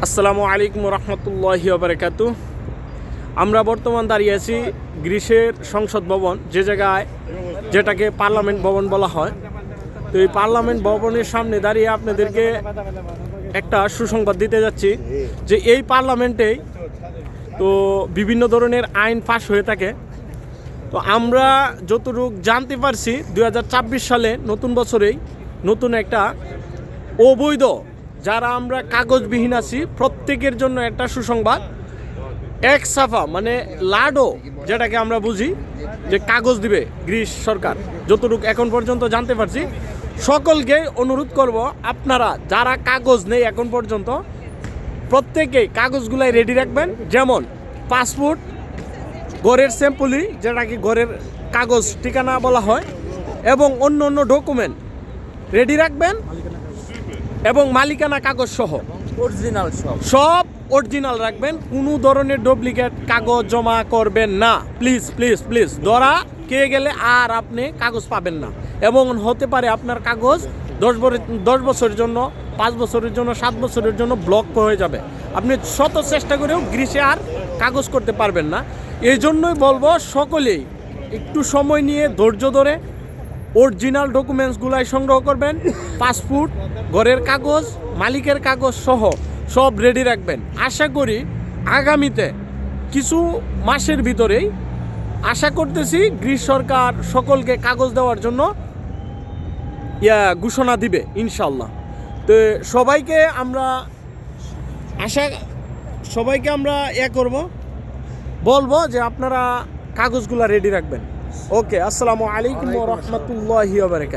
আসসালামু আলাইকুম রহমতুল্লাহি ওয়া আমরা বর্তমান দাঁড়িয়ে আছি গ্রিসের সংসদ ভবন, যে জায়গায় যেটাকে পার্লামেন্ট ভবন বলা হয়। তো এই পার্লামেন্ট ভবনের সামনে দাঁড়িয়ে আপনাদেরকে একটা সুসংবাদ দিতে যাচ্ছি যে এই পার্লামেন্টেই তো বিভিন্ন ধরনের আইন পাশ হয়ে থাকে। তো আমরা যতটুকু জানতে পারছি 2024 সালে নতুন বছরেই নতুন একটা অবৈধ যারা আমরা কাগজবিহীন আছি প্রত্যেকের জন্য একটা সুসংবাদ, এক সাফা মানে লাডো যেটাকে আমরা বুঝি যে কাগজ দিবে গ্রিস সরকার। যতটুকু এখন পর্যন্ত জানতে পারছি, সকলকে অনুরোধ করব আপনারা যারা কাগজ নেই এখন পর্যন্ত প্রত্যেকেই কাগজগুলাই রেডি রাখবেন, যেমন পাসপোর্ট, ঘরের স্যাম্পলি যেটাকে ঘরের কাগজ ঠিকানা বলা হয়, এবং অন্য অন্য ডকুমেন্ট রেডি রাখবেন, এবং মালিকানা কাগজ সহ অরিজিনাল সব অরিজিনাল রাখবেন। কোনো ধরনের ডুপ্লিকেট কাগজ জমা করবেন না, প্লিজ প্লিজ প্লিজ। ধরা কে গেলে আর আপনি কাগজ পাবেন না, এবং হতে পারে আপনার কাগজ 10 বছরের জন্য, 5 বছরের জন্য, 7 বছরের জন্য ব্লক হয়ে যাবে। আপনি শত চেষ্টা করেও গ্রিসে আর কাগজ করতে পারবেন না। এই জন্যই বলবো সকলেই একটু সময় নিয়ে ধৈর্য ধরে অরিজিনাল ডকুমেন্টসগুলাই সংগ্রহ করবেন। পাসপোর্ট, ঘরের কাগজ, মালিকের কাগজ সহ সব রেডি রাখবেন। আশা করি আগামীতে কিছু মাসের ভিতরেই আশা করতেছি গ্রিস সরকার সকলকে কাগজ দেওয়ার জন্য ঘোষণা দিবে ইনশাল্লাহ। তো সবাইকে আমরা বলবো যে আপনারা কাগজগুলা রেডি রাখবেন। ওকে, আসসালামু আলাইকুম ওয়া রাহমাতুল্লাহি ওয়া বারাকাতুহু।